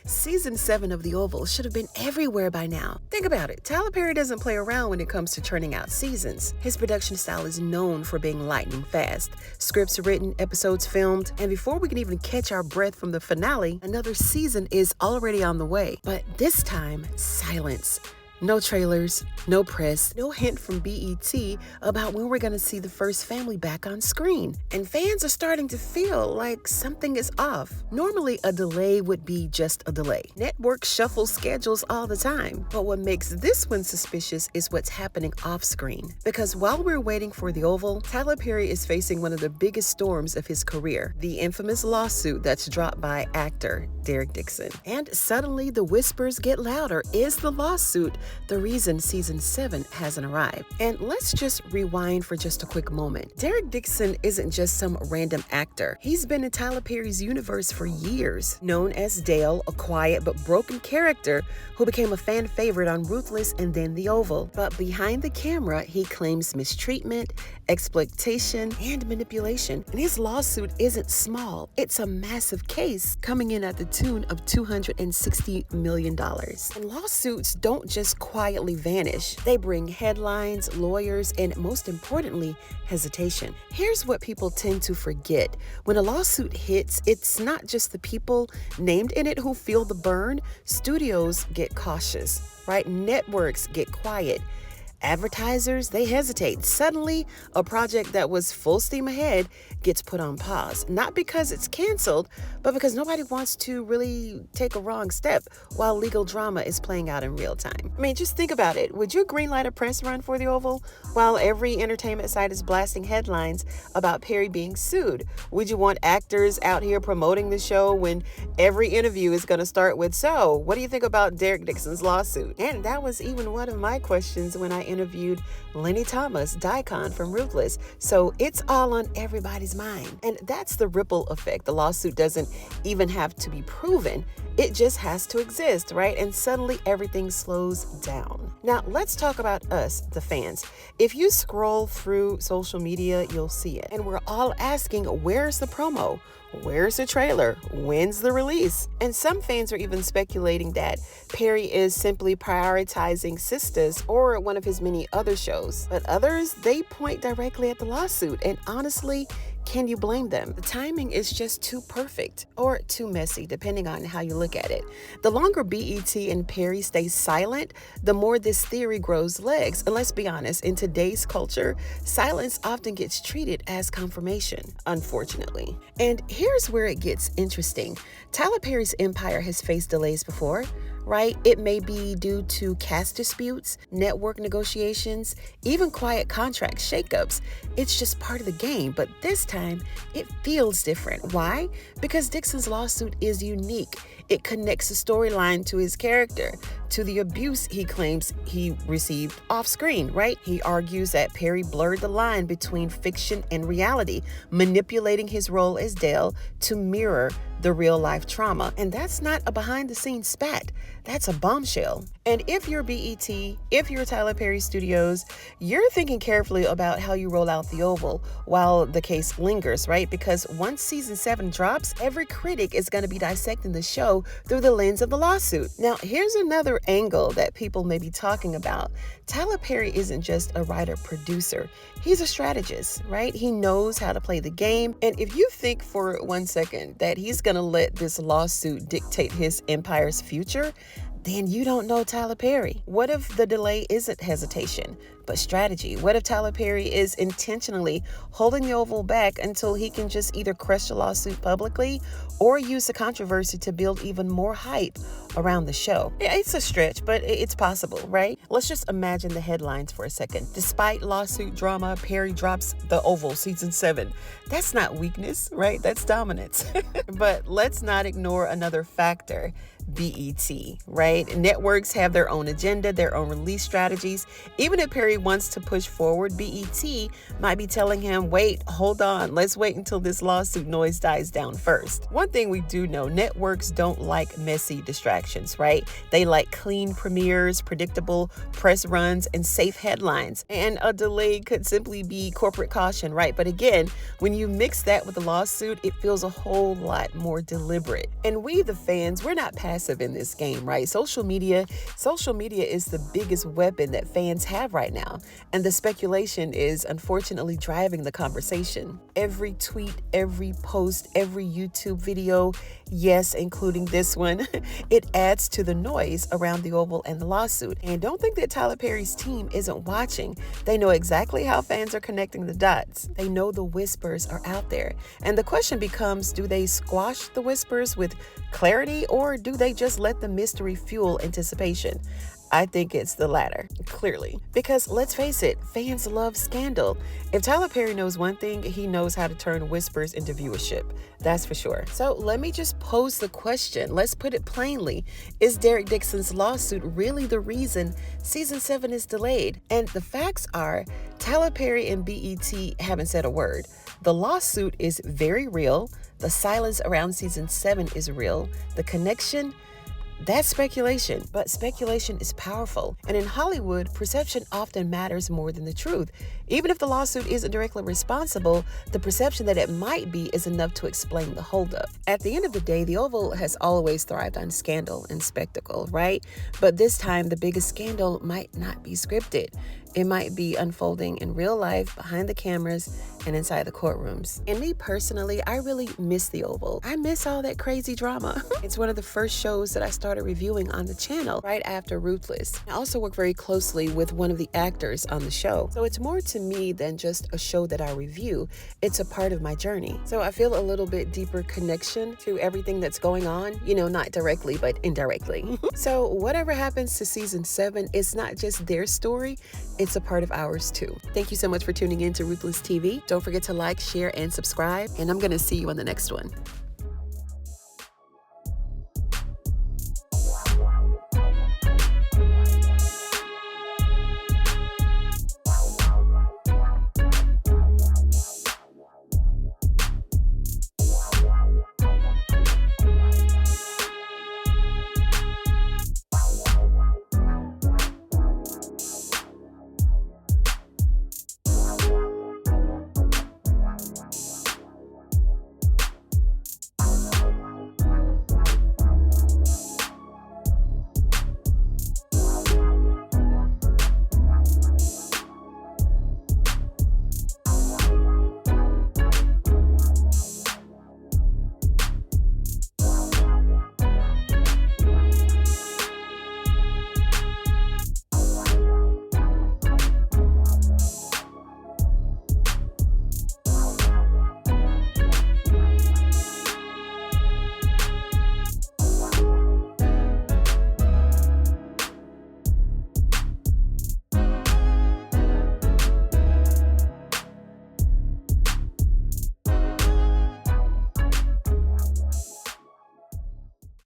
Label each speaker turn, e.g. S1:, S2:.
S1: Season 7 of The Oval should have been everywhere by now. Think about it. Tyler Perry doesn't play around when it comes to churning out seasons. His production style is known for being lightning fast. Scripts written, episodes filmed, and before we can even catch our breath from the finale, another season is already on the way. But this time, silence. No trailers, no press, no hint from BET about when we're going to see the first family back on screen. And fans are starting to feel like something is off. Normally, a delay would be just a delay. Networks shuffle schedules all the time. But what makes this one suspicious is what's happening off screen. Because while we're waiting for The Oval, Tyler Perry is facing one of the biggest storms of his career, the infamous lawsuit that's dropped by actor Derek Dixon. And suddenly the whispers get louder. Is the lawsuit the reason season 7 hasn't arrived? And let's just rewind for just a quick moment. Derek Dixon isn't just some random actor. He's been in Tyler Perry's universe for years. Known as Dale, a quiet but broken character who became a fan favorite on Ruthless and then The Oval. But behind the camera, he claims mistreatment, exploitation, and manipulation. And his lawsuit isn't small. It's a massive case coming in at the tune of $260 million. And lawsuits don't just quietly vanish. They bring headlines, lawyers, and most importantly, hesitation. Here's what people tend to forget. When a lawsuit hits, it's not just the people named in it who feel the burn. Studios get cautious, right? Networks get quiet. Advertisers, they hesitate. Suddenly, a project that was full steam ahead gets put on pause. Not because it's canceled, but because nobody wants to really take a wrong step while legal drama is playing out in real time. I mean, just think about it. Would you greenlight a press run for The Oval while every entertainment site is blasting headlines about Perry being sued? Would you want actors out here promoting the show when every interview is going to start with, "So, what do you think about Derek Dixon's lawsuit?" And that was even one of my questions when I interviewed Lenny Thomas, Daikon from Ruthless. So it's all on everybody's mind. And that's the ripple effect. The lawsuit doesn't even have to be proven. It just has to exist, right? And suddenly everything slows down. Now, let's talk about us, the fans. If you scroll through social media, you'll see it. And we're all asking, where's the promo? Where's the trailer? When's the release? And some fans are even speculating that Perry is simply prioritizing Sisters or one of his many other shows. But others, they point directly at the lawsuit. And honestly, can you blame them? The timing is just too perfect or too messy, depending on how you look at it. The longer BET and Perry stay silent, the more this theory grows legs. And let's be honest, in today's culture, silence often gets treated as confirmation, unfortunately. And here's where it gets interesting. Tyler Perry's empire has faced delays before, right? It may be due to cast disputes, network negotiations, even quiet contract shakeups. It's just part of the game, but this time it feels different. Why? Because Dixon's lawsuit is unique. It connects the storyline to his character, to the abuse he claims he received off screen, right? He argues that Perry blurred the line between fiction and reality, manipulating his role as Dale to mirror the real life trauma. And that's not a behind the scenes spat. That's a bombshell. And if you're BET, if you're Tyler Perry Studios, you're thinking carefully about how you roll out The Oval while the case lingers, right? Because once season 7 drops, every critic is going to be dissecting the show through the lens of the lawsuit. Now, here's another angle that people may be talking about. Tyler Perry isn't just a writer-producer. He's a strategist, right? He knows how to play the game. And if you think for 1 second that he's going to let this lawsuit dictate his empire's future, then you don't know Tyler Perry. What if the delay isn't hesitation, but strategy? What if Tyler Perry is intentionally holding The Oval back until he can just either crush the lawsuit publicly or use the controversy to build even more hype around the show? It's a stretch, but it's possible, right? Let's just imagine the headlines for a second. Despite lawsuit drama, Perry drops The Oval season 7. That's not weakness, right? That's dominance. But let's not ignore another factor. BET, right? Networks have their own agenda, their own release strategies. Even if Perry wants to push forward, BET might be telling him, wait, hold on, let's wait until this lawsuit noise dies down first. One thing we do know, networks don't like messy distractions, right? They like clean premieres, predictable press runs, and safe headlines. And a delay could simply be corporate caution, right? But again, when you mix that with a lawsuit, it feels a whole lot more deliberate. And we, the fans, we're not passive passive in this game, right? Social media is the biggest weapon that fans have right now. And the speculation is unfortunately driving the conversation. Every tweet, every post, every YouTube video, yes, including this one, it adds to the noise around the Oval and the lawsuit. And don't think that Tyler Perry's team isn't watching. They know exactly how fans are connecting the dots. They know the whispers are out there. And the question becomes, do they squash the whispers with clarity, or do they just let the mystery fuel anticipation? I think it's the latter, clearly. Because let's face it, fans love scandal. If Tyler Perry knows one thing, he knows how to turn whispers into viewership. That's for sure. So let me just pose the question. Let's put it plainly. Is Derek Dixon's lawsuit really the reason season 7 is delayed? And the facts are, Tyler Perry and BET haven't said a word. The lawsuit is very real. The silence around season 7 is real. The connection, that's speculation, but speculation is powerful. And in Hollywood, perception often matters more than the truth. Even if the lawsuit isn't directly responsible, the perception that it might be is enough to explain the holdup. At the end of the day, the Oval has always thrived on scandal and spectacle, right? But this time, the biggest scandal might not be scripted. It might be unfolding in real life, behind the cameras, and inside the courtrooms. And me personally, I really miss the Oval. I miss all that crazy drama. It's one of the first shows that I started reviewing on the channel right after Ruthless. I also work very closely with one of the actors on the show. So it's more to me than just a show that I review. It's a part of my journey. So I feel a little bit deeper connection to everything that's going on, you know, not directly, but indirectly. So whatever happens to season 7, it's not just their story, it's a part of ours too. Thank you so much for tuning in to Ruthless TV. Don't forget to like, share, and subscribe, and I'm gonna see you on the next one.